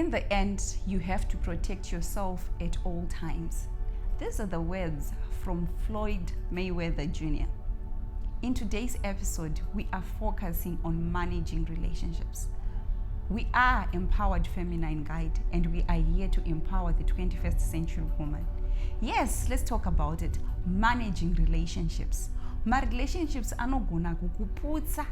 In the end, you have to protect yourself at all times. These are the words from Floyd Mayweather Jr. In today's episode, we are focusing on managing relationships. We are Empowered Feminine Guide, and we are here to empower the 21st century woman. Yes, let's talk about it. Managing relationships. Relationships anogona kukuputsa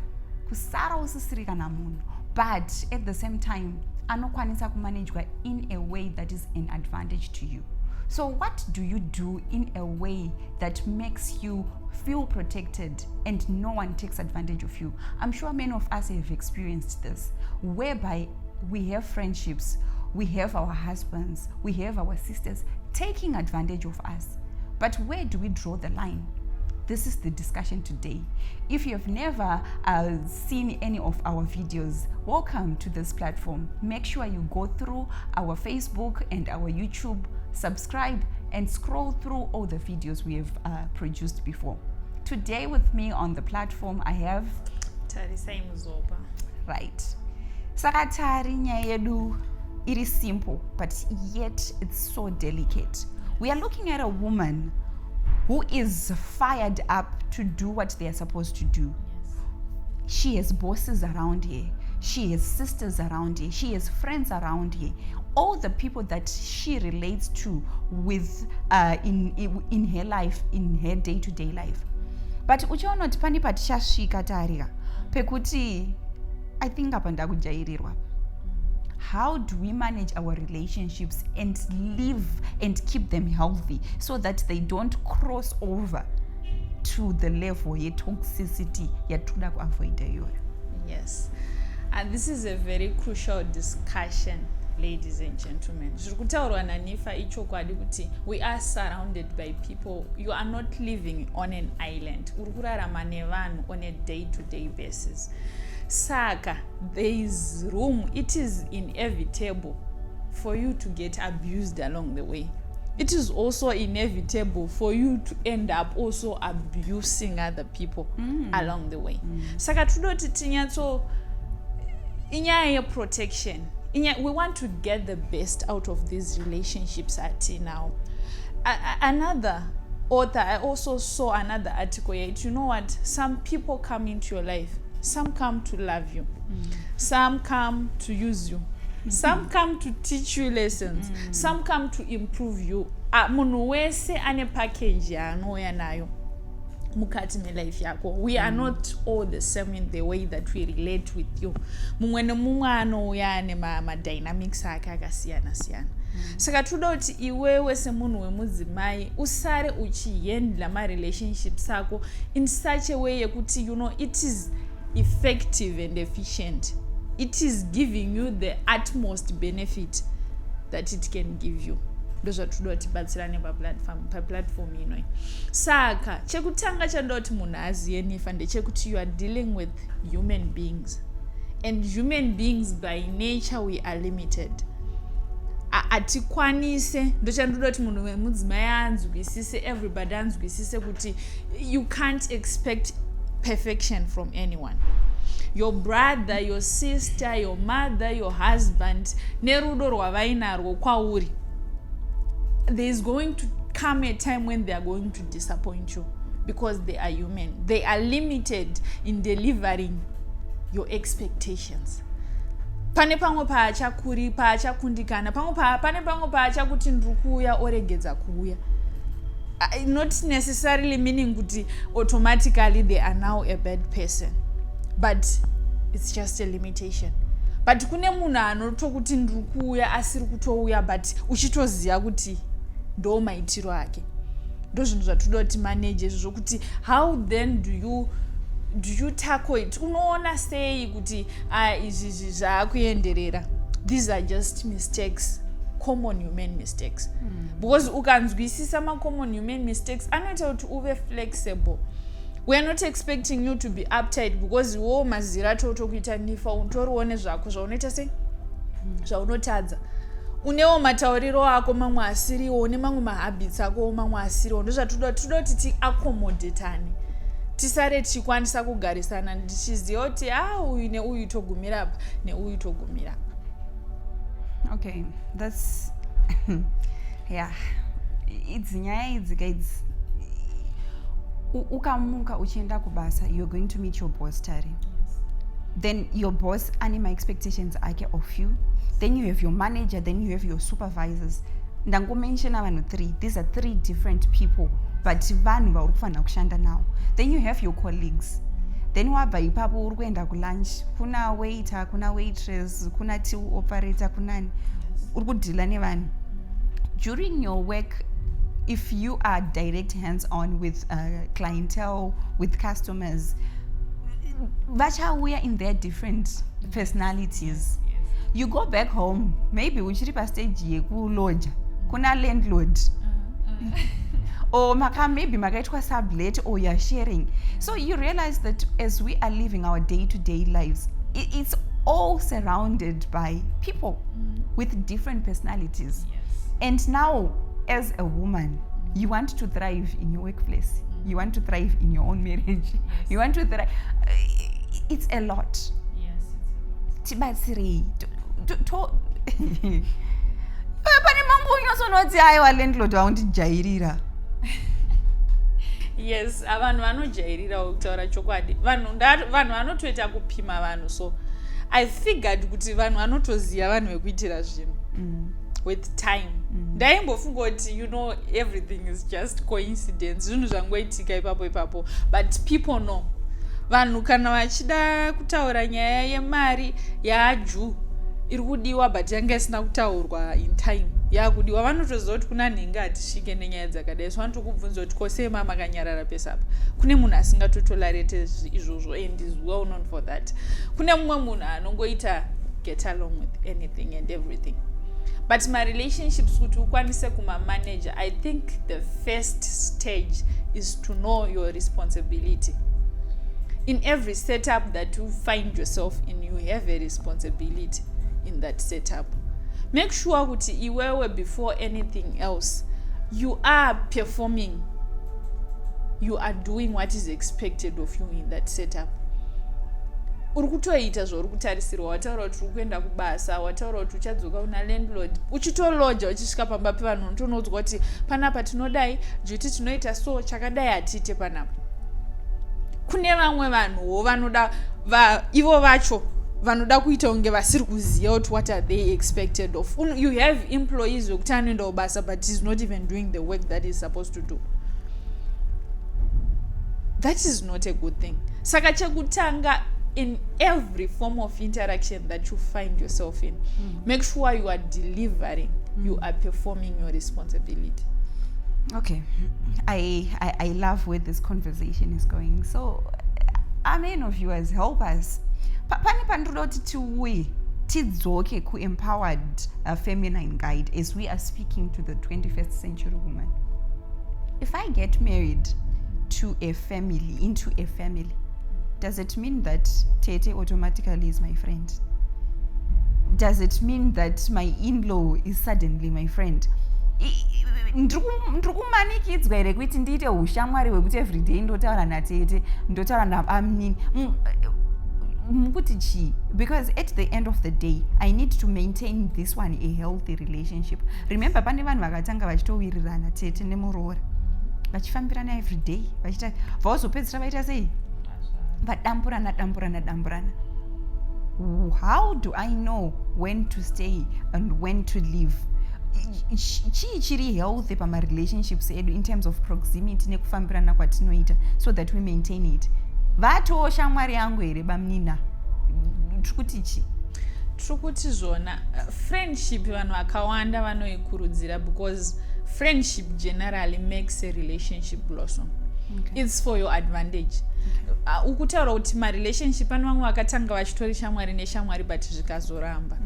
kusara usisiri kana munhu, but at the same time anokwanisa kumanagwa in a way that is an advantage to you. So what do you do in a way that makes you feel protected and no one takes advantage of you? I'm sure many of us have experienced this, whereby we have friendships, we have our husbands, we have our sisters taking advantage of us. But where do we draw the line? This is the discussion today. If you have never seen any of our videos, welcome to this platform. Make sure you go through our Facebook and our YouTube, subscribe, and scroll through all the videos we have produced before. Today with me on the platform, I have Tarisa Muzoba. Right. Sakatari nyaya yedu iri simple, but yet it's so delicate. We are looking at a woman who is fired up to do what they are supposed to do. Yes. She has bosses around her. She has sisters around her. She has friends around her. All the people that she relates to with in her life, in her day-to-day life. But uchiona kuti pani patichasvika tarika pekuti I think apa ndakujairirwa. How do we manage our relationships and live and keep them healthy so that they don't cross over to the level ye toxicity yatoda kuavoid iyoyo? Yes. And this is a very crucial discussion, ladies and gentlemen. We are surrounded by people. You are not living on an island. On a day-to-day basis. Saka, there is room. It is inevitable for you to get abused along the way. It is also inevitable for you to end up also abusing other people along the way. Saka tudoti tinyatso inya protection. We want to get the best out of these relationships at now. Another author, I also saw another article here. You know what? Some people come into your life. Some come to love you. Some come to use you. Some come to teach you lessons. Some come to improve you. Munhu wese ane package yaanouya nayo mukati melife yako. We are not all the same in the way that we relate with you. Mumwe nemumwe anouya ane ma-dynamics ake akasiyana-siyana. Saka toda kuti iwewe semunhu wemudzimai usare uchihandla ma-relationships ako in such a way yekuti it is effective and efficient. It is giving you the utmost benefit that it can give you. Those are true tibatsirane pa platform ino. Saka chekutanga chandoti munhu aziye nifa ndechekuti you are dealing with human beings, and human beings by nature we are limited. Atikwanise ndochandoti munhu wemudzimai anzwisise, everybody anzwisise kuti you can't expect perfection from anyone. Your brother, your sister, your mother, your husband, nerudo rwavainarwo kwauri, there is going to come a time when they are going to disappoint you because they are human. They are limited in delivering your expectations. Pane pamwe paachakuri paachakundikana, pane pamwe paachakuti ndiri kuuya oregedza kuuya. Not necessarily meaning kuti automatically they are now a bad person, but it's just a limitation. But kune munhu anotokuti ndiri kuuya asiri kutouya but uchitoziya kuti ndo maitiro ake. Ndo zvinhu zvatoda kuti manage zvokuti how then do you tackle it? Unoona sei kuti izvi zvaakuenderera? These are just mistakes, common human mistakes. Because ukanzwisisa ma-common human mistakes anoita kuti uve flexible. We are not expecting you to be uptight because wo mazira tokuita nifa untorione zvako zvaunoita sei zvaunotadza. Unewo matauriro ako mamwe asiriwo, une mamwe mahabits ako mamwe asiriwo. Ndozvatoda kuti ti-accommodatane. Tisare tichikwanisa kugarisana ndichiziva kuti uyu neuyu togumira apa neuyu togumira apa. Okay, that's yeah, it's nyaya idzi guys. Ukamuka uchienda kubasa, you're going to meet your boss tari. Then your boss anima expectations ake of you. Then you have your manager, then you have your supervisors. Ndango mention vanhu 3. These are 3 different people, but vanhu vauri kufanira kushanda now. Then you have your colleagues. Then wabva ipapo uri kuenda kulunch, kuna waiter, kuna waitress, kuna till operator, kunani. Uri kudhila nevanhu. During your work, if you are direct hands-on with clientele, with customers, vachauya in their different personalities. You go back home, maybe uchiri pa stage yekuloja, kuna landlord. Or maybe makaitwa sublet, or you're sharing. So you realize that as we are living our day-to-day lives, it's all surrounded by people with different personalities. And now, as a woman, you want to thrive in your workplace. You want to thrive in your own marriage. You want to thrive. It's a lot. Yes, it's a lot. Tibatsiri. Pane mangu unyosonoti aiwa landlord waundijairira. Yes, vanhu vanojairira kutaura chokwadi. Vanhu vanotoita kupima vanhu, so I figured kuti vanhu vanotoziva vanhu vekuitira zvinhu. With time. Ndaimbofunga kuti everything is just coincidence. Zvinhu zvangoitika ipapo. But people know. Vanhu kana vachida kutaura nyaya yemari yaaju iri kudiwa but yanga isina kutaurwa in time. Yakudiwa vanotoziva kuti kuna nhinga hatisvike nenyaya dzakadai. So vanotokubvunza kuti kose makanyarara pesa apa. Kune munhu asingatotolarete izvozvo and is well known for that. Kune mumwe munhu anongoita get along with anything and everything. But my relationships kuti ukwanise kuma-manager, I think the first stage is to know your responsibility. In every setup that you find yourself in, you have a responsibility in that setup. Make sure kuti iwewe before anything else, you are performing. You are doing what is expected of you in that setup. Uri kutoita zvauri kutarisirwa, wataura kuti uri kuenda kubasa, wataura kuti uchadzoka una landlord, uchitoloja uchisvika pamba pevanhu unotonoudzwa kuti panapa tinodai, juti tinoita so, chakadai hatite panapa. Kune vamwe vanhuwo vanoda ivo vacho vanoda kuita unge vasiri kuziva kuti what are they expected of. You have employees wekuti anoenda kubasa but is not even doing the work that is supposed to do. That is not a good thing. Saka chekutanga, in every form of interaction that you find yourself in, make sure you are delivering, you are performing your responsibility. Okay, I love where this conversation is going. So, amen of viewers, help us. Pani pandroti tiwe tidzoke ku empowered feminine guide as we are speaking to the 21st century woman. If I get married to a family, into a family, does it mean that Tete automatically is my friend? Does it mean that my in-law is suddenly my friend? Ndikumanikidzwa here kuti ndiite ushamwari hwekuti everyday ndotaura naTete, ndotaura naBamnini. Mukuti chi? Because at the end of the day, I need to maintain this one a healthy relationship. Remember, pane vanhu vakatanga vachitowirirana Tete nemuroora, vachifambirana everyday, vachita vazopedzisira vaita sei? Vadamburana. How do I know when to stay and when to leave? Chiri healthy pama relationships edu in terms of proximity nekufambirana kwatinoita, so that we maintain it. Vato shamwari yangu here Bamnina. Trukuti chi? Trukuti zvona. Friendship vanhu vakawanda vanoikurudzira because friendship generally makes a relationship blossom. Okay. It's for your advantage. Ukutaura kuti marelationship pane vamwe vakatanga vachitori shamwari neshamwari but zvikazoramba.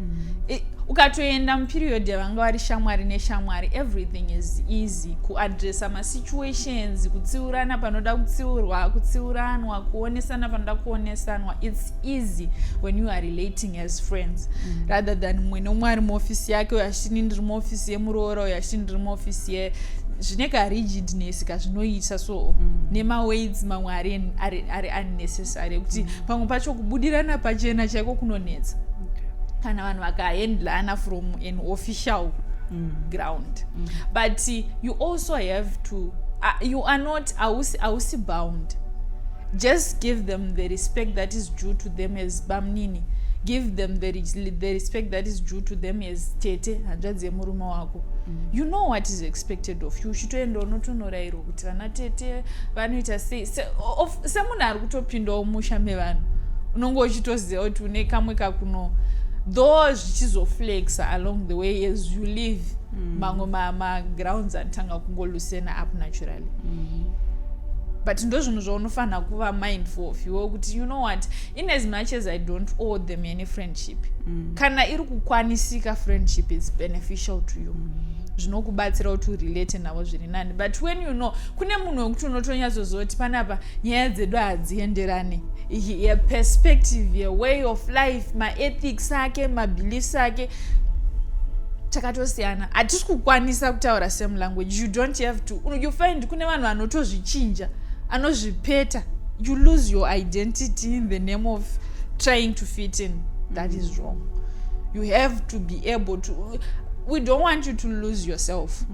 Ukatoenda muperiod yavanga vari shamwari neshamwari, everything is easy kuadressa masituations, kutsiurana panoda kutsiurwa, kutsiuranwa, kuonesana panoda kuonesanwa. It's easy when you are relating as friends rather than mumwe nomwe ari muofisi yake, uyo achiti ndiri muofisi yemuroora, uyo achiti ndiri muofisi zvine rigidness kazvinoita, so nemaweights mamwe ari unnecessary kuti pamwe pacho kubudirana pachena chaiko kunonetsa. kana vanhu vakahandlana from an official ground. But you also have to you are not ausi bound. Just give them the respect that is due to them as bamnini. Give them the respect that is due to them as tete hanzvadzi yemurume wako. You know what is expected of you. Uchitoenda unotonorairwa kuti vana tete vanoita sei. Semunhu ari kutopindawo musha mevanhu unonge uchitoziva kuti une kamwe kakuno, though zvichizoflexa along the way as you live. Mamwe magrounds anotanga kungolusena up naturally. But ndo zvinhu zvaunofanira kuva mindful of iwe kuti you know what, in as much as I don't owe them any friendship, kana iri kukwanisika friendship is beneficial to you, zvinokubatsira kuti urelate navo zviri nani. But when you know kune munhu wekuti unotonyatsoziva kuti panapa nyaya dzedu hadzienderani, a perspective, a way of life, maethics ake, mabeliefs ake takatosiyana, hatisi kukwanisa kutaura same language. You don't have to. You find kune vanhu vanotozvichinja, anozvipeta. You lose your identity in the name of trying to fit in. That is wrong. You have to be able to. We don't want you to lose yourself.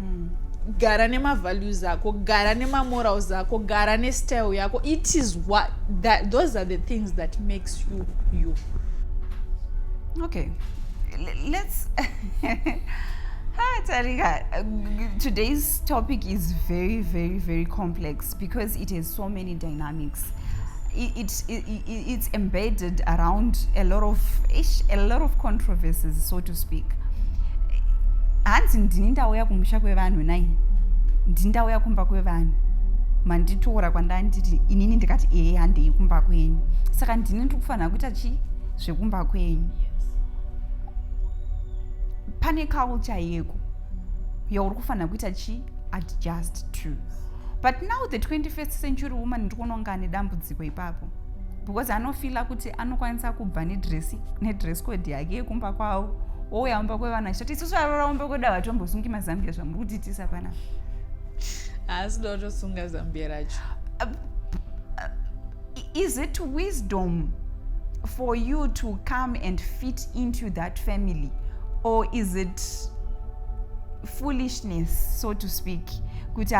Gara nema values zako, gara nema morals zako, gara ne style yako. It is what that those are the things that makes you you. Okay. Let's Tarika, today's topic is very, very, very complex because it has so many dynamics. It's embedded around a lot of controversies, so to speak. Hanzi ndini ndauya kumusha kwevanhu nai, ndini ndauya kumba kwevanhu, manditora kwandanditi inini ndikati handei kumba kwenyu, saka ndini ndikufanira kuita chi zvekumba kwenyu. Pane culture yeko yauri kufanira kuita chi adjust to. But now the 21st century woman ndikuona kunge ane dambudziko ipapo, because anofila kuti anokwanisa kubva nedress code yake yekumba kwavo, ouya kumba kwevana achitoti isusu araraumba kwedu havatombosungi mazambia zvamuri kutitisa panapa. Asi dotosunga zambia racho. Is it wisdom for you to come and fit into that family? Or is it foolishness, so to speak? Kuti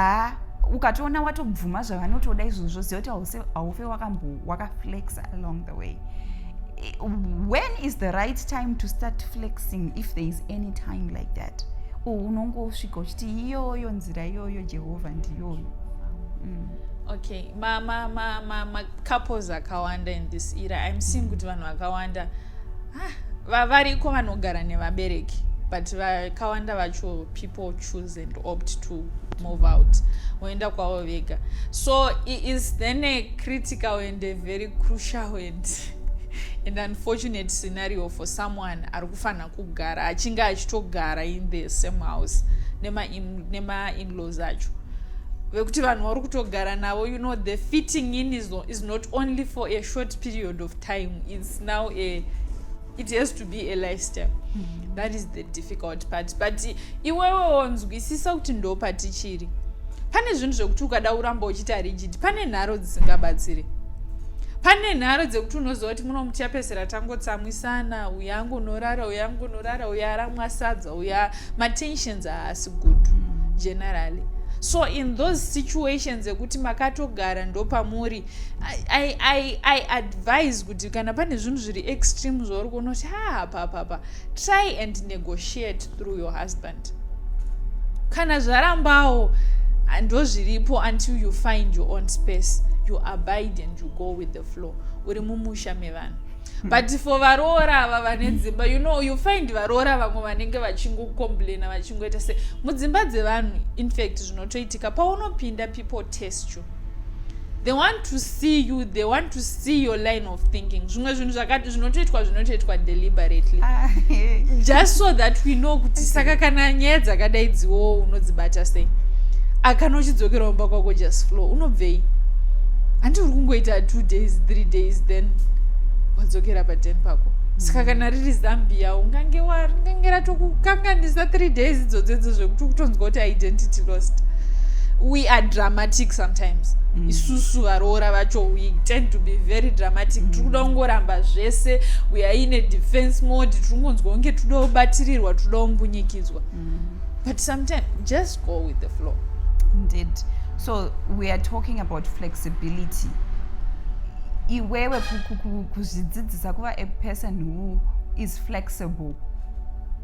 ukatoona watobvuma zvavanotoda izvozvo ziva kuti haufe wakaflex along the way. When is the right time to start flexing, if there is any time like that? Unongosvika uchiti iyoyo nzira iyoyo Jehovah ndiyoyo. Okay, ma couples akawanda in this era. I'm seeing kuti vanhu vakawanda variko vanogara nevabereki, but vakawanda vacho people choose and opt to move out, voenda kwavo vega. So it is then a critical and a very crucial and unfortunate scenario for someone ari kufanira kugara achinge achitogara in the same house nema in-laws acho, vekuti vanhu vari kutogara navo, you know, the fitting in is not only for a short period of time, it's now it has to be a lifestyle. That is the difficult part. But iwewe wonzwisisa kuti ndo patichiri. Pane zvinhu zvekuti ukada uramba uchita rigid, pane nharo dzisingabatsiri. Pane nharo dzekuti unoziva kuti munomuchapesera tangotsamwisana, uya angonorara, uya aramwa sadza, uya matensions haasi good generally. So in those situations ekuti makatogara ndo pamuri, I advise kuti kana pane zvinhu zviri extreme zvauri kuona kuti papa try and negotiate through your husband. Kana zvarambawo ndo zviripo until you find your own space, you abide and you go with the flow. Uri mumusha mevanhu. But for varora ava vane dzimba, you know, you find varora vamwe vanenge vachingocomplaina vachingoita se mudzimba dzevanhu. In fact zvinotoitika paunopinda, people test you, they want to see you, they want to see your line of thinking. Zvimwe zvinhu zvakati zvinotoitwa deliberately just so that we know kuti saka kana nyaya dzakadai dziwo unodzibata sei. Akana uchidzokera kumba kwako just flow, unobvei? Handi uri kungoita 2 days 3 days then wadzokera pa10 pako. Saka kana riri Zambia ungange ratokukanganisa 3 days idzodzo zvekuti kutonzwa kuti identity lost. we are dramatic sometimes. Isusu varora vacho, we tend to be very dramatic. Tikuda kungoramba zvese, we are in a defense mode. Tikungonzwa kunge toda kubatirirwa, toda kumbunyikidzwa. But sometimes just go with the flow. Indeed. So we are talking about flexibility. Iwewe kuzvidzidzisa kuva a person who is flexible.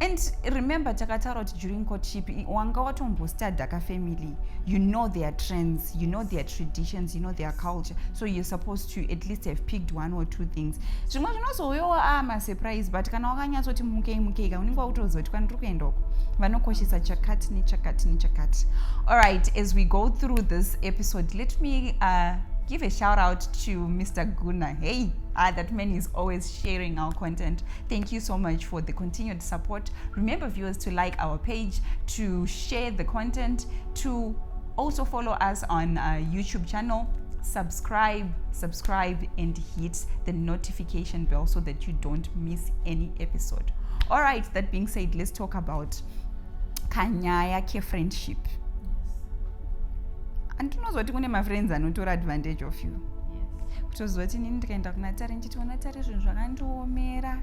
And remember, takataura kuti during courtship, wanga watombostudy ka family, you know their trends, you know their traditions, you know their culture. So you're supposed to at least have picked one or two things. Zvimwe zvinozowewa masurprise, but kana wakanyatsoti mukei unenge wakutoziva kuti kwandiri kuenda uko vanokoshesa chakati nechakati nechakati. All right, as we go through this episode, let me give a shout out to Mr. Guna. Hey, that man is always sharing our content. Thank you so much for the continued support. Remember, viewers, to like our page, to share the content, to also follow us on our YouTube channel, subscribe, and hit the notification bell so that you don't miss any episode. All right, that being said, let's talk about kanyaya ke friendship. Andinozwa kuti kune mafriends anotora advantage of you. Kutoziva kuti inini ndikaenda kuna Tare ndichitoona Tare zvinhu zvakandiomera,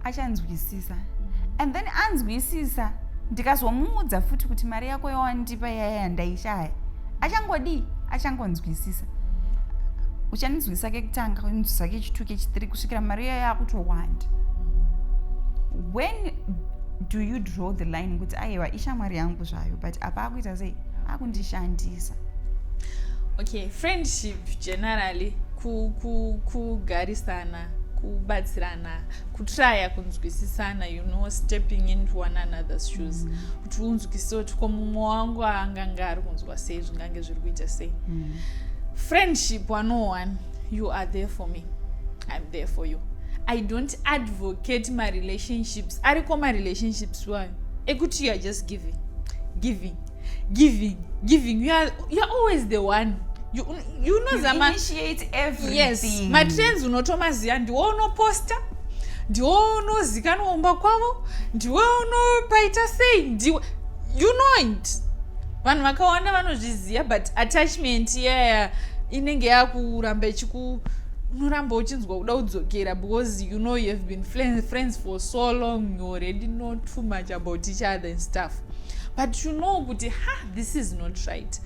achanzwisisa. And then anzwisisa, ndikazomuudza futi kuti mari yako yawandipa yaya ndaishaya. Achangonzwisisa. Uchanzwisisa kekutanga, unzwisisa kechitu kechitiri kusvikira mari yaya yakutowanda. When do you draw the line kuti aiwa ishamwari yangu zvayo, but apa akuita sei? Akundishandisa. Okay, friendship generally, kugarisana, kubatsirana, kutraya kunzwisisana, you know, stepping into one another's shoes. Kuti unzwisise kuti ko mumwe wangu anganga ari kunzwa sei, zvingange zviri kuita sei. Friendship 101, you are there for me, I'm there for you. I don't advocate my relationships. Ariko my relationships why? Ekuti you are just giving. You're always the one. You know Zama. Initiate everything. Yes. My friends unotomaziya ndiwo unoposta, ndiwo unozikanwa kwavo, ndiwo unopaita sei, you know it. Vanhu vakawanda vanozviziva, but attachment inenge yakuramba unoramba uchinzwa kuda kudzokera, because you know you have been friends for so long, you already know too much about each other and stuff. But you know, this is not right.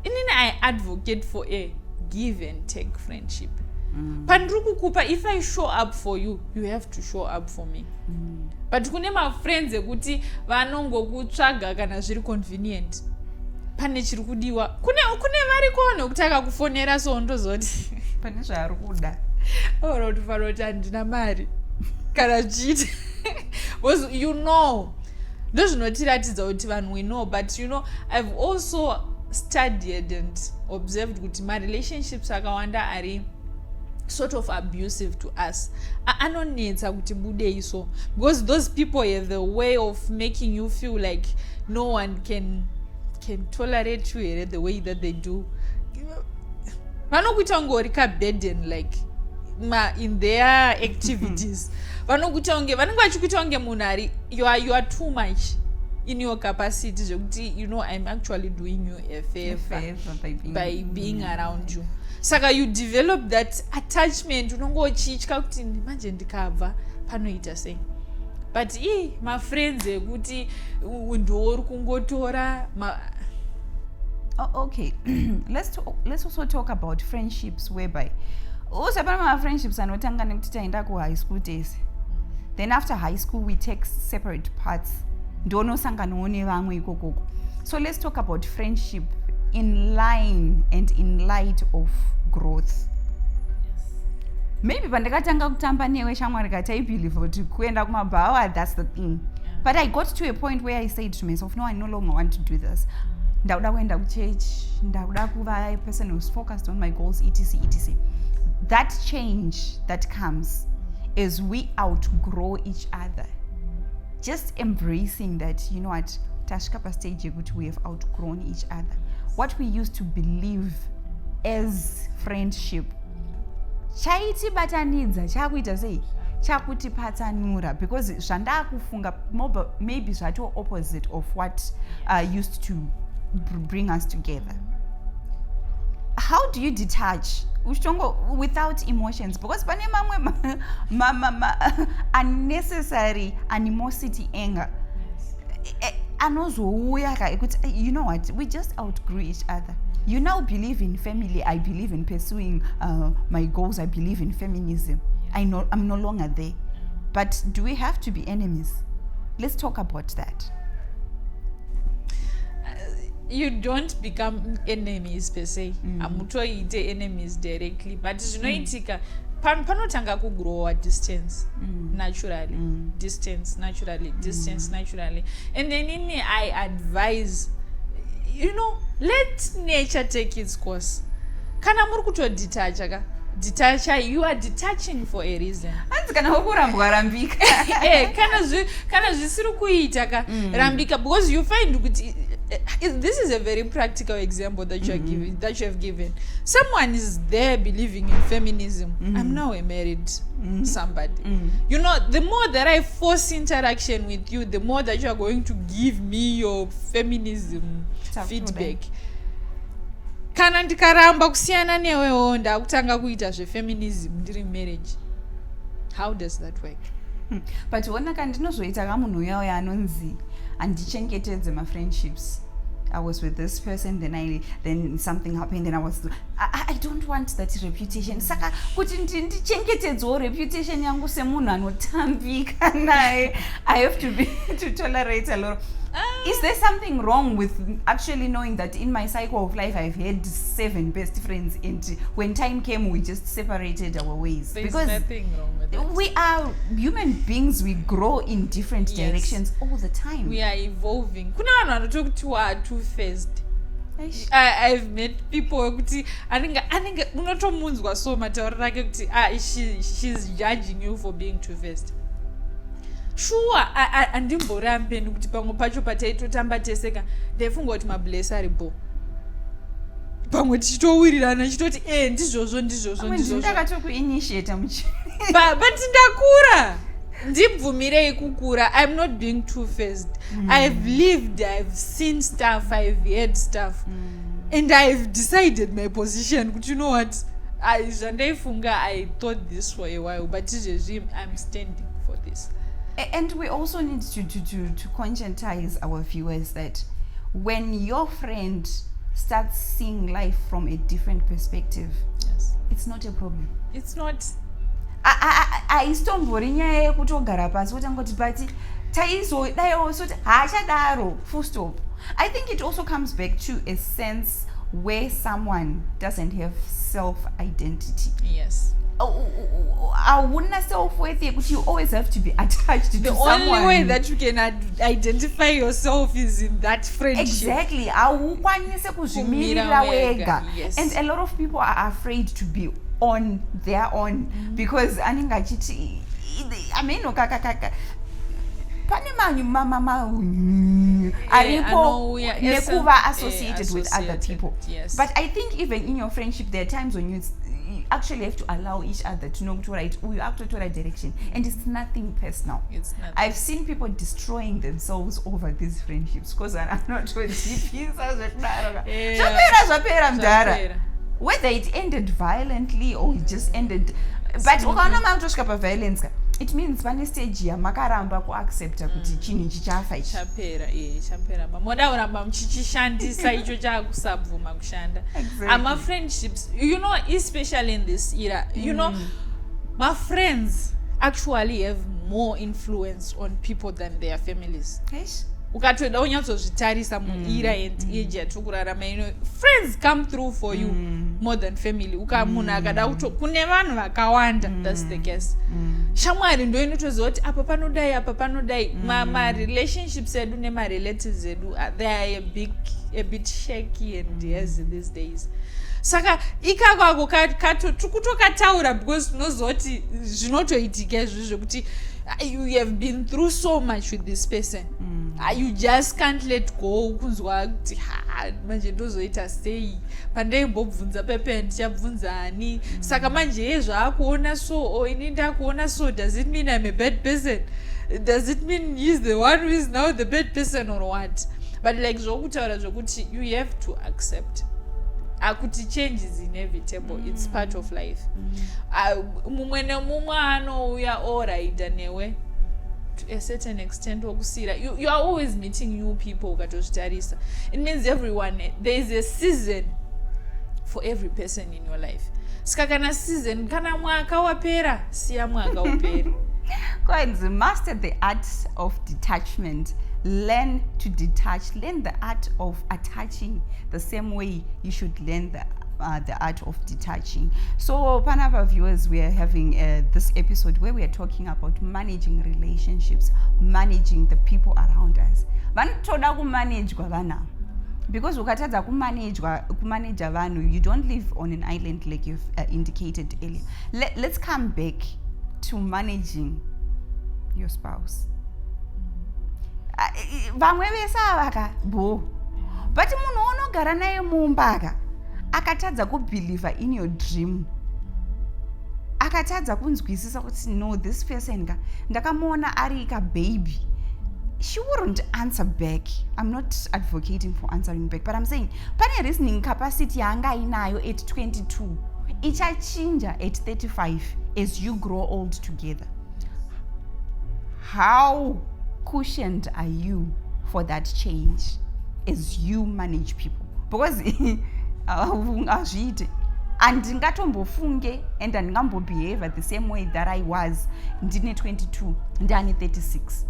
Inini I advocate for a give and take friendship. Pandrukukupa, if I show up for you, you have to show up for me. But kune ma friends ekuti vanongokutsvaga kana zviri convenient. Pane chiri kudiwa. Kune vari kone kutaka kufonera so ndozoti. Pane zvaari kuda. Oro tufaroti handina mari. Kana chiti. Because you know, ndozvinotiratidza kuti vanhu we know, but you know, I've also studied and observed kuti my relationships akawanda ari sort of abusive to us. Anonetsa kuti budei so, because those people have the way of making you feel like no one can tolerate you here the way that they do. Vanokuita ngori ka burden like in their activities. Vanenge vachikuita kunge munhu ari you are too much in your capacity zvekuti you know I'm actually doing you a favor by being around you. Saka you develop that attachment, unonge uchitya kuti manje ndikabva panoita sei. But my friends ekuti ndori kungotora okay. Let's also talk about friendships whereby also my friendships anotanga nekuti taenda ku high school days. Then after high school we take separate paths. Ndonosanganawo nevamwe ikokoko. So let's talk about friendship in line and in light of growth. Maybe pandakatanga kutamba newe shamwari I believe kuti kuenda kumabhawa, that's the thing. But I got to a point where I said to myself, no, I no longer want to do this. Ndakuda kuenda kuchurch, ndakuda kuva a person who's focused on my goals, etc. That change that comes as we outgrow each other. Just embracing that, you know what, tasvika pastage yekuti we have outgrown each other. What we used to believe as friendship chaitibatanidza chakuita sei chakutipatsanura, because zvandakufunga maybe zvato opposite of what used to bring us together. how do you detach without emotions? Because pane mamwe unnecessary animosity, anger, anozouya ekuti, you know what, we just outgrew each other. You now believe in family, I believe in pursuing my goals, I believe in feminism. I'm no longer there. But do we have to be enemies? Let's talk about that. You don't become enemies per se. Amutoite enemies directly, but zvinoitika panotanga kugrowa distance naturally. Distance naturally. And then I advise, let nature take its course. Kana muri kutodetacha detacha, you are detaching for a reason. Kana kurambwa rambika. Kana zvisiri kuita rambika, because you find this is a very practical example that you have given. Someone is there believing in feminism. I'm now a married somebody. The more that I force interaction with you, the more that you are going to give me your feminism feedback. Kana ndikaramba kusiyana newewo ndakutanga kuita zvefeminism ndiri marriage. How does that work? But wona kandinozoita kamunhu uya anonzi andichengetedze friendships. I was with this person, then something happened, then I don't want that reputation. Saka kuti ndichengetedzewo reputation yangu semunhu anotambika naye, I have to tolerate a lot. Is there something wrong with actually knowing that in my cycle of life I've had 7 best friends, and when time came we just separated our ways? There's nothing wrong with that. We are human beings, we grow in different directions all the time. We are evolving. Kuna vanhu vanotokutiwa two-faced. I've met people kuti anenge unotomunzwa so matauriro ake kuti she's judging you for being two-faced. Sure, andimborambe nekuti pamwe pacho pataitotamba teseka ndaifunga kuti mablesi aripo, pamwe tichitowirirana chitoti ndizvozvo ndakatokuinitiata but ndakura, ndibvumirei kukura. I'm not being two-faced. I've lived, I've seen stuff, I've heard stuff, and I've decided my position. But you know what, zvandaifunga, I thought this for a while, but I'm standing for this. And we also need to conscientize our viewers that when your friend starts seeing life from a different perspective, it's not a problem. It's not. Aistombori nyaya yekutogara pasi wotangoti but taizodayo soti haachadaro, full stop. I think it also comes back to a sense where someone doesn't have self-identity. Yes. Awuna self-worth yekuti you always have to be attached to someone. The only way that you can identify yourself is in that friendship. Exactly. Awukwanise kuzvimirira wega. And a lot of people are afraid to be on their own because anenge achiti ameno kakakaka pane aripo nekuva associated with other people. Yes. But I think even in your friendship there are times when you actually have to allow each other to know right, you have to a direction, and it's nothing personal. It's nothing. I've seen people destroying themselves over these friendships because I'm not sure whether it ended violently or it just ended, but ukaona mamutosvika paviolence, it means pane stage yamakaramba kuaccepta kuti chinhu ichi chafa ichi chapera moda kuramba muchichishandisa icho chakusabvuma kushanda. My friendships, especially in this era, my friends actually have more influence on people than their families. Ukatoda unyatsozvitarisa muira and age yatokurarama, friends come through for you more than family. Munhu akada kune vanhu vakawanda, that's the case. Shamwari ndo inotoziva kuti apa panodai ma-relationships edu nema-relatives edu, they are a bit shaky and hazy these days. Saka ikako kutokataura because tinoziva kuti zvinotoitika izvozvo kuti you have been through so much with this person. You just can't let go kunzwa kuti manje ndozoita sei, pandaimbobvunza pepe ndichabvunza ani, saka manje zvaakuona so ini ndakuona so, does it mean I'm a bad person? Does it mean he's the one who is now the bad person or what? But like zvokutaura zvokuti you have to accept. akuti change is inevitable. It's part of life. Mumwe nemumwe anouya oraida newe to a certain extent wokusira. You are always meeting new people ukatozvitarisa. It means there is a season for every person in your life. Saka kana season kana mwaka wapera siya mwaka upere. Kwanzi, master the art of detachment. Learn to detach. Learn the art of attaching the same way you should learn the art of detaching. So, Panava viewers, we are having this episode where we are talking about managing relationships, managing the people around us. Vanotoda kumanagwa vana. Because ukatadza kumanage vanhu, you don't live on an island like you've indicated earlier. Let's come back to managing your spouse. Vamwe vesavaka bo, but munhu unogara naye mumba akatadza kubelieve in your dream, akatadza kunzwisisa kuti no, this person ndakamuona ari baby, she wouldn't answer back. I'm not advocating for answering back, but I'm saying pane reasoning capacity yanga inayo at 22 ichachinja at 35 as you grow old together. How cushioned are you for that change as you manage people? Because andingatombofunge and andingambobehave the same way that I was ndine 22 ndane 36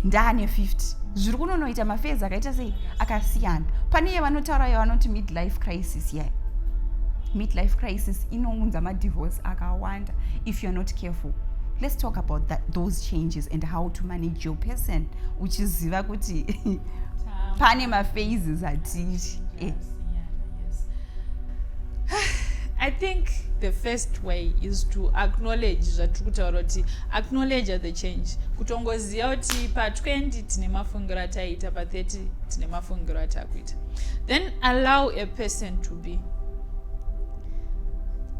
ndane 50 zviri kunonoita mafezi akaita sei akasiyana. Pane yavanotaura yavanoti midlife crisis. Yeah, midlife crisis inounza madivorce akawanda if you're not careful. Let's talk about those changes and how to manage your person, which is ziva kuti pane maphases atiri. Yes. I think the first way is to acknowledge the change. Kutongoziva kuti pa 20 tine mafungiro ataita, pa 30 tine mafungiro atakuita. Then allow a person to be.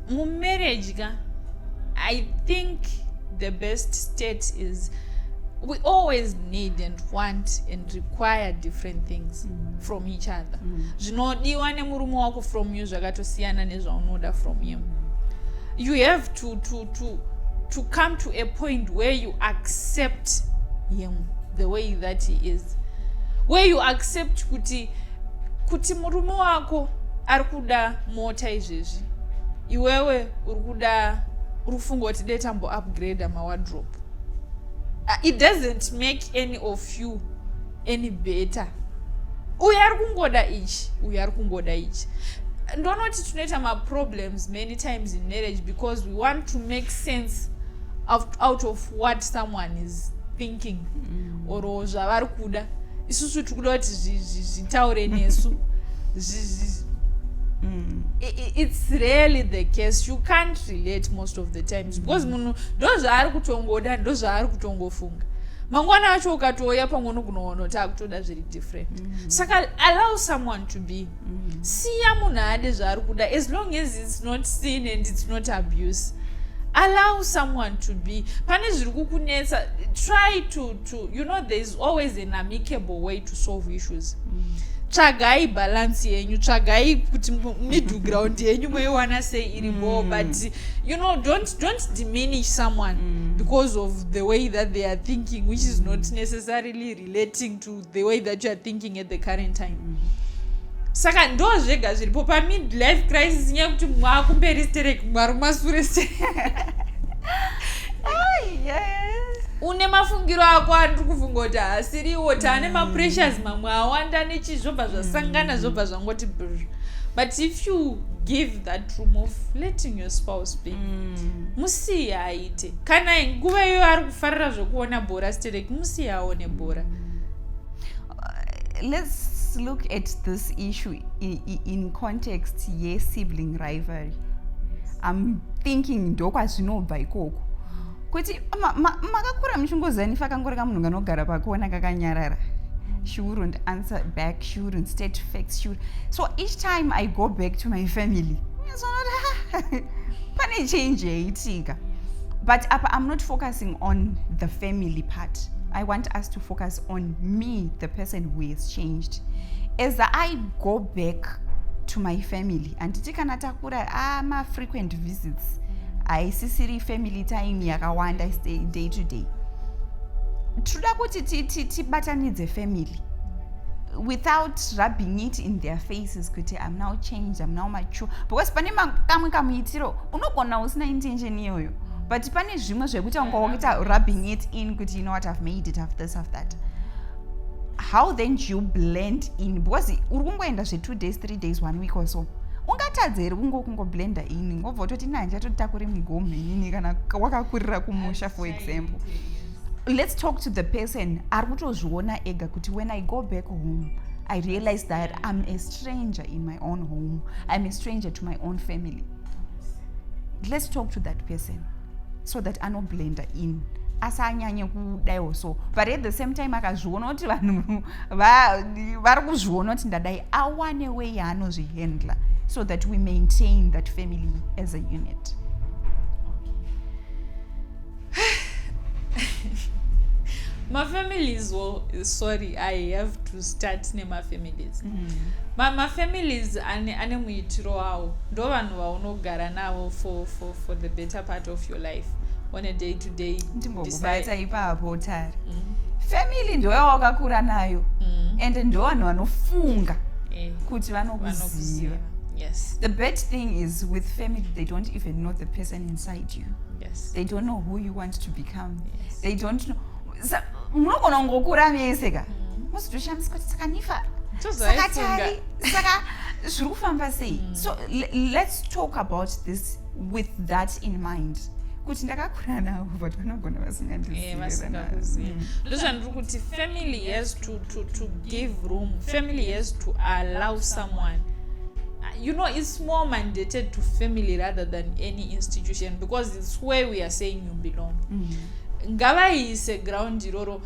Mumarriage, I think the best state is we always need and want and require different things from each other. Zvinodiwa nemurume wako from you zvakatosiyana nezvaunoda from him. You have to come to a point where you accept him the way that he is, where you accept kuti murume wako arikuda mota izvezvi, iwewe urikuda urufunga kuti detambo upgrade my wardrobe. It doesn't make any of you any better. Uyu ari kungoda ichi, uyu ari kungoda ichi. Ndonoti tunoita ma-problems many times in marriage because we want to make sense out of what someone is thinking or zvavari kuda. Isusu tikuda kuti zvitaure nesu. It's really the case. You can't relate most of the times because munhu ndozvaari kutongoda, ndozvaari kutongofunga. Mangwana acho ukatoya pamwe kunoona kuti akutoda zviri different. Saka allow someone to be. Siya munhu ade zvaari kuda as long as it's not sin and it's not abuse. Allow someone to be. Pane zviri kukunetsa, try to there is always an amicable way to solve issues. Tsvagai balance yenyu, tsvagai kuti middle ground yenyu meiwana sei iripo, but don't diminish someone because of the way that they are thinking, which is not necessarily relating to the way that you are thinking at the current time. Saka ndo zvega zviripo pa midlife crisis nyekuti mwakumberi stereki mwari masure stereki. Une mafungiro ako andiri kufunga kuti asiriwo, tane mapressures mamwe awanda nechizvobva zvasangana zvobva zvangoti but if you give that room of letting your spouse be, musiye aite. Kana nguva iyo ari kufarira zvokuona bhora stereki, musiye aone bhora. Let's look at this issue in context ye sibling rivalry. I'm thinking ndokwazvinobva ikoko kuti makakura muchingozani fakangoreka munhu kanogara pakuona kakanyarara. She wouldn't answer back, she wouldn't state facts, so each time I go back to my family, pane change yaitika. But I'm not focusing on the family part. I want us to focus on me, the person who has changed. As I go back to my family handiti kana takura ma-frequent visits haisisiri family time yakawanda day to day. Toda kuti tibatanidze family without rubbing it in their faces kuti I'm now changed, I'm now mature, because pane kamwe kamuitiro unogona usina intention iyoyo, but pane zvimwe zvekuti ungaita rubbing it in kuti you know what, I've made it, I've this, I've that. How then do you blend in? Because uri kungoenda 2 days 3 days 1 week or so, ungatadza here kungoblenda in ngobva utoti nanje totakure mugome inini kana wakakurira kumusha for example. Let's talk to the person ari kutozviona ega kuti when I go back home I realize that I'm a stranger in my own home, I'm a stranger to my own family. Let's talk to that person so that anoblenda in asanyanye kudaiwo so, but at the same time akazviona kuti vanhu vari kuzviona kuti ndadai awane way yaanozvihandla so that we maintain that family as a unit. My families, well, sorry, I have to start name my families. My families ane muitiro wao ndo vanhu vaunogara navo for the better part of your life on a day to day. Ndimbokubata ipapo tari. Family ndo yawakakura nayo and ndo vanhu vanofunga kuti vanokuziva. Yes. The bad thing is with family, they don't even know the person inside you. Yes. They don't know who you want to become. Yes. They don't know. Munogona ngokura mese ka. Muzitoshamiswa kuti saka nifa. Saka tari. Saka zviri kufamba sei. So let's talk about this with that in mind. Kuti ndakakura navo but vanogona vasingandizivi. Ndozvandiri kuti family has to give room. Family has to allow someone. You know, it's more mandated to family rather than any institution because it's where we are saying you belong. Ngava is a ground iroro.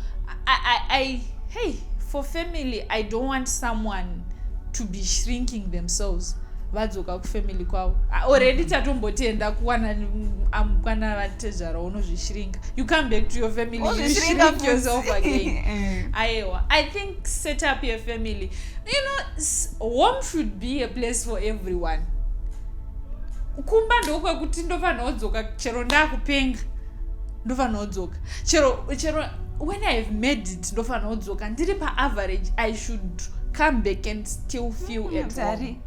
Hey, for family, I don't want someone to be shrinking themselves. Vadzoka ku family kwavo. Already tatombotienda kuwana vatezvara unozvishringa. You come back to your family, you shrink yourself again. I think set up your family. You know, home should be a place for everyone. Kumba ndokwa kuti ndofana odzoka chero ndakupenga. Ndofana odzoka. Chero when I have made it ndofana odzoka. Ndiri pa average I should come back and still feel at home.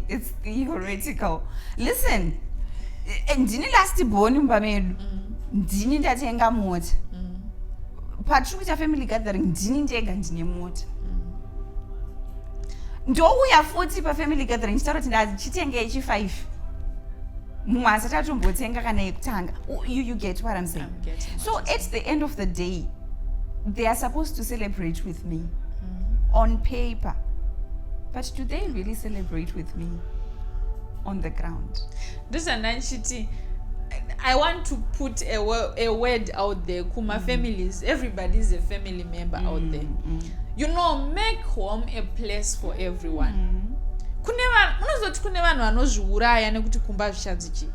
It's theoretical. Listen, ndini last born mumba medu. Ndini ndatenga mota. Patiri kuita family gathering ndini ndega ndine mota. Ndouya futi pa family gathering chitaura kuti ndachitenga yechi5. Mumwe asati atombotenga kana yekutanga. You get what I'm saying? So at the end of the day, they are supposed to celebrate with me on paper. But do they really celebrate with me on the ground? This and Nanchiti, I want to put a word out there. Kuma families, everybody is a family member out there. You know, make home a place for everyone. Unozoti kune vanhu vanozviuraya nekuti kumba zvichanzichi.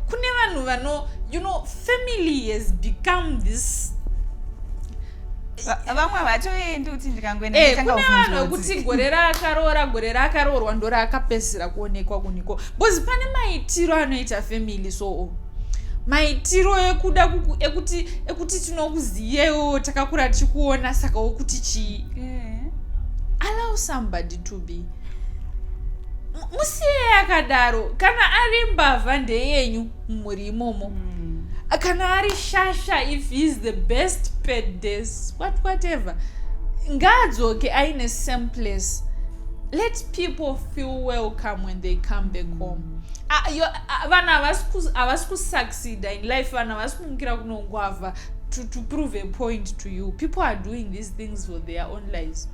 Kune vanhu vano, you know, family has become this. Vamwe vatoenda kuti ndikangoenda nditanga kufunda. Kune vanhu kuti gore rakaroorwa ndo rakapedzisira kuonekwa kuniko. Because pane maitiro anoita family so maitiro ekuti tinokuziyewo takakura tichikuona saka wokuti chi. Allow somebody to be. Musiye akadaro kana ari mbavha ndeyenyu muri imomo. Kana ari shasha if he is the best pet days whatever. Ngadzoke aine same place. Let people feel welcome when they come back home. Vana havasi succeed in life, vana havasi kumukira kunongwavha to prove a point to you. People are doing these things for their own lives.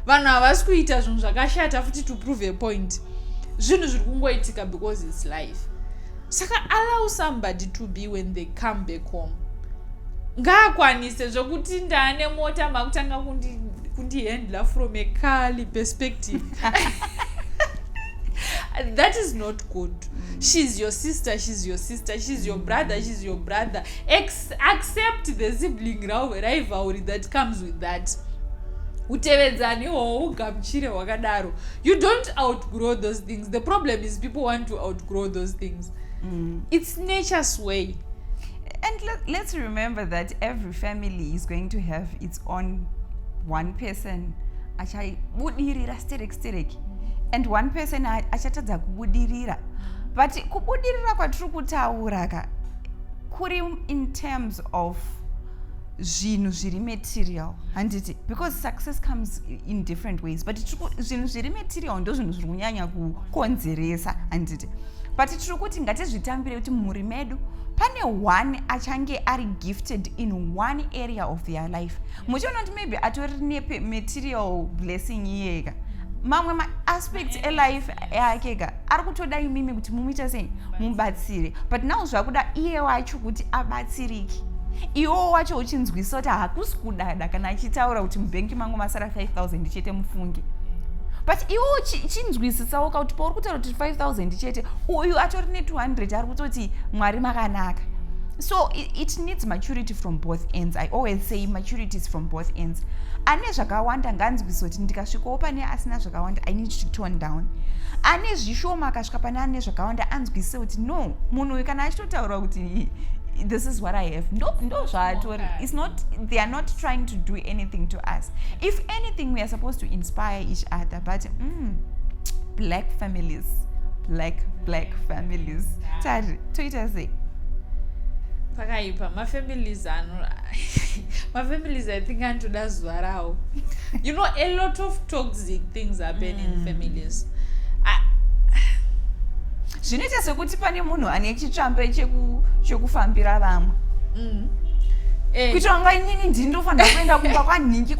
Vanhu havasi kuita zvinhu zvakashata futi to prove a point. Zvinhu zviri kungoitika because it's life. Saka allow somebody to be when they come back home. Ngaakwanise zvokuti ndane mota makutanga kundihandla from a Kali perspective. That is not good. She's your sister, she's your brother, she's your brother. Accept the sibling rivalry that comes with that. utevedzani iwowo ugamuchire hwakadaro. You don't outgrow those things. The problem is people want to outgrow those things. It's nature's way. And let's remember that every family is going to have its own one person achabudirira stereki and one person achatadza kubudirira. But kubudirira kwatiri kutaura ka kuri in terms of zvinhu zviri material, handiti, because success comes in different ways, but zvinhu zviri material ndo zvinhu zviri kunyanya kukonzeresa, handiti. But tiri kuti ngatizvitambire kuti mumhuri medu pane one achange ari gifted in one area of their life. Muchiona kuti maybe atori material blessing yega, mamwe ma-aspects elife yake ka ari kutoda imimi kuti mumuita sei mubatsire, but now zvakuda iye wacho kuti abatsiriki, iwo wacho uchinzwisa kuti hakusi kudada kana achitaura kuti mubhengi mangu masara 5,000 chete mufunge. But iwo chinzwisisawo kuti pauri kutaura kuti 5,000 chete uyu atori ne200 ari kutoti Mwari makanaka. So it needs maturity from both ends. I always say maturity is from both ends. Ane zvakawanda nganzwisa kuti ndikasvikawo pane asina zvakawanda, I need to tone down. Ane zvishoma akasvika pane ane zvakawanda anzwise kuti no, munhu uyu kana achitotaura kuti this is what I have. No, it's not, they are not trying to do anything to us. If anything, we are supposed to inspire each other. But black families. Tari, Twitter say. Pakaipa, mafamilies I think antoda zuva rawo. You know, a lot of toxic things happen in families. Zvinoita sekuti pane munhu ane chitsvambe chekufambira vamwe. Kuitira nga inini ndinofanira kuenda kumba kwaningi.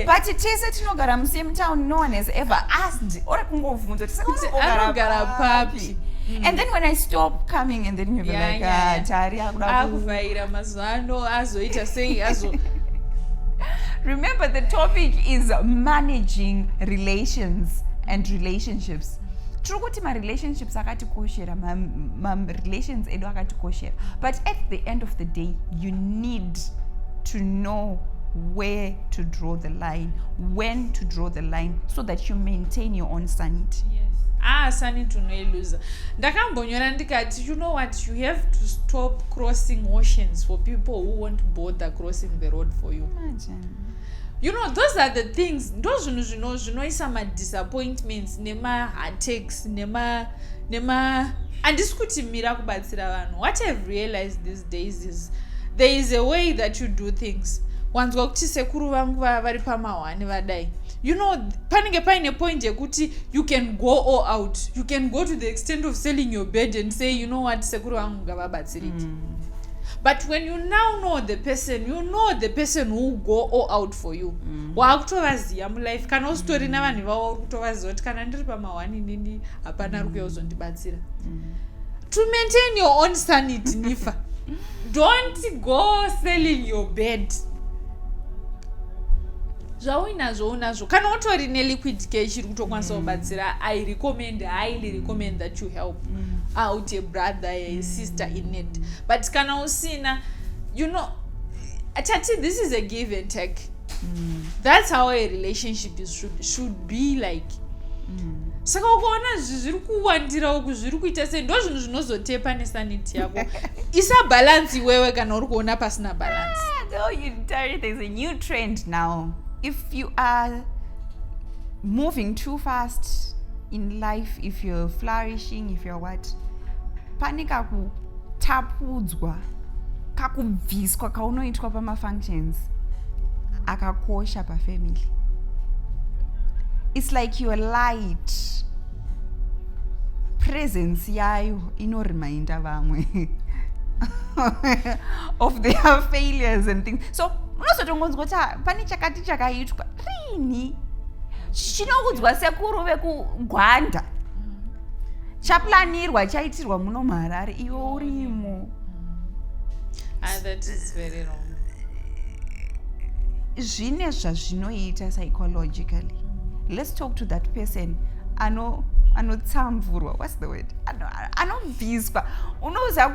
But tese tinogara musame town, no one has ever asked or kungovhunza kuti anogara papi. And then when I stop coming, and then you'll be like, Tari, akuvaira mazano azoita sei azo. Remember, the topic is managing relations and relationships. True kuti ma-relationships akatikoshera, ma-relations edu akatikoshera. But at the end of the day, you need to know where to draw the line, when to draw the line, so that you maintain your own sanity. Yes. Sanity unoiluza. Ndakambonyora ndikati, you know what, you have to stop crossing oceans for people who won't bother crossing the road for you. Imagine. You know, those are the things, ndo zvinoisa ma-disappointments nema-heartaches nema handisi kuti mira kubatsira vanhu. What I've realized these days is there is a way that you do things. Wanzwa kuti sekuru vangu vari pamahwani vadai. You know, panenge paine point yekuti you can go all out. You can go to the extent of selling your bed and say, you know what, sekuru vangu ngavabatsiriki. But when you now know the person, you know the person who will go all out for you. Waakutovaziya mulife kana usitori navanhu vavo kutovaziva kuti kana ndiri pamahwani nini hapana rukuya uzondibatsira. To maintain your own sanity, Nifa. Don't go selling your bed. Zvaunazvo kana utori neliquid cash iri kutokwanisa kubatsira, I highly recommend that you help out a brother, a sister in need. But kana usina, you know, Tati, this is a give and take. That's how a relationship should be like. Saka ukaona zviri kuwandira uku zviri kuita sei ndo zvinhu zvinozotepa nesanity yako. Isa balance iwewe kana uri kuona pasina balance. No, there's a new trend now. If you are moving too fast in life, if you're flourishing, if you're what, panika kutapudzwa kakubviswa kaunoitwa pama-functions akakosha pafamily. It's like your light presence yayo inoreminda vamwe of their failures and things. So unozotongonzwa kuti pane chakati chakaitwa rini chinoudzwa sekuru vekugwanda chaplanirwa chaitirwa muno muHarare, iwe urimo. That is very wrong. Zvine zvazvinoita psychologically. Let's talk to that person anotsamvurwa, what's the word, anobviswa, unoza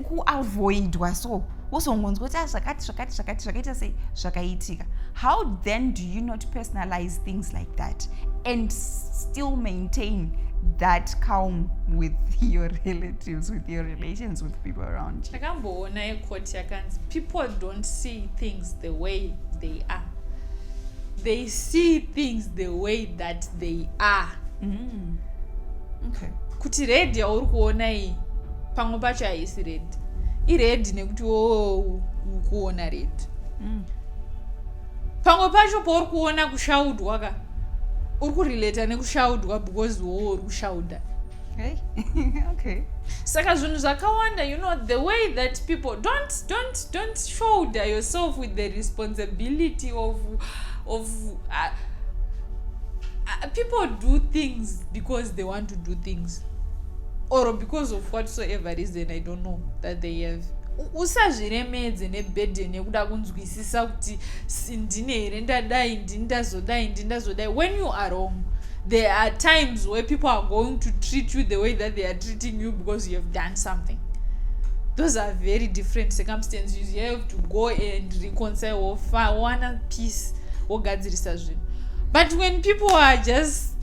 kuavoidwa, so wozongonzwa kuti zvakaita sei zvakaitika. How then do you not personalize things like that and still maintain that calm with your relatives, with your relations with people around you? Takamboona ekoti yakanzi people don't see things the way they are, they see things the way that they are. Okay. Kuti red yauri kuona iyi pamwe pacho haisi red, ired nekuti ukuona red. Pamwe pacho pauri kuona kushaudwa ka uri kurelata nekushaudwa because uri kushauda. Okay. Okay. Saka zvinhu zvakawanda, you know, the way that people don't shoulder yourself with the responsibility of people do things because they want to do things or because of whatsoever reason, I don't know, that they have. Usazviremedze neburden yekuda kunzwisisa kuti ndine here ndadai ndindazodai. When you are wrong, there are times where people are going to treat you the way that they are treating you because you have done something. Those are very different circumstances. You have to go and reconcile one peace wogadzirisa zvinhu. But when people are just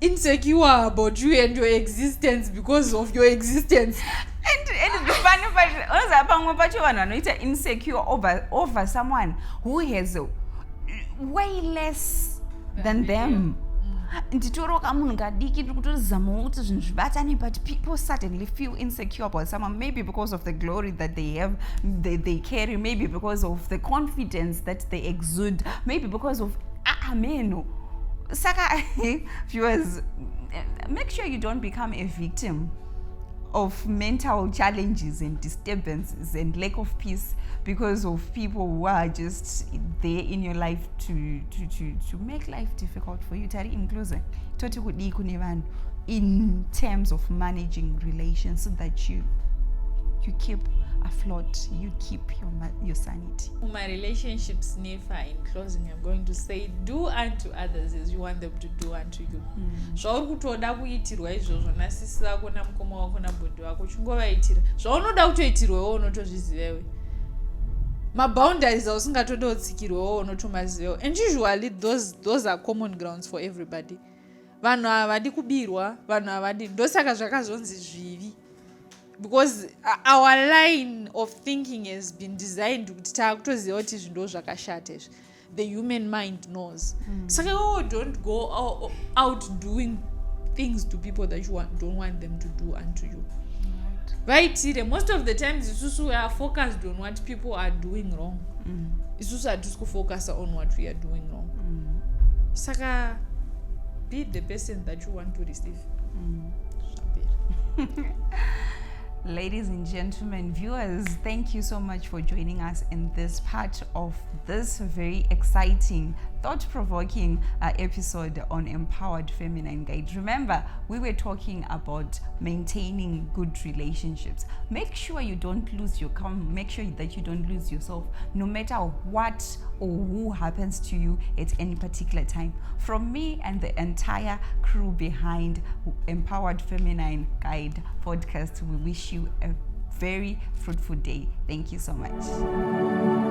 insecure about you and your existence because of your existence, and the funny part, pamwe pacho vanhu vanoita insecure over someone who has way less than them. Nditoroka munhu kadiki tiri kutozamawo kuti zvinhu zvibatane, but people suddenly feel insecure about someone, maybe because of the glory that they have, they carry, maybe because of the confidence that they exude, maybe because of ameno. Saka, viewers, make sure you don't become a victim of mental challenges and disturbances and lack of peace because of people who are just there in your life to make life difficult for you. Tari inclusive toti kudi kune vanhu in terms of managing relations so that you keep afloat, you keep your sanity. My relationships, Nefa, in closing, I'm going to say, do unto others as you want them to do unto you. Zvauri kutoda kuitirwa izvozvo nasisi vako namukoma wako nabhodhi wako chingovaitira. Zvaunoda kutoitirwawo unotozvizivawo. Maboundaries ausingatoda kutsikirwawo unotomazivawo. And usually those are common grounds for everybody. Vanhu havadi kubirwa, vanhu havadi. Ndosaka zvakazonzi zvivi. Because our line of thinking has been designed kuti takutoziva kuti zvinhu zvakashata izvi. The human mind knows. Saka don't go out doing things to people that you don't want them to do unto you. Right? Most of the times isusu we are focused on what people are doing wrong. Isusu hatisi kufocus on what we are doing wrong. Saka be the person that you want to receive. Ladies and gentlemen, viewers, thank you so much for joining us in this part of this very exciting, thought-provoking episode on Empowered Feminine Guide. Remember, we were talking about maintaining good relationships. Make sure you don't lose your calm. Make sure that you don't lose yourself, no matter what or who happens to you at any particular time. From me and the entire crew behind Empowered Feminine Guide podcast, we wish you a very fruitful day. Thank you so much.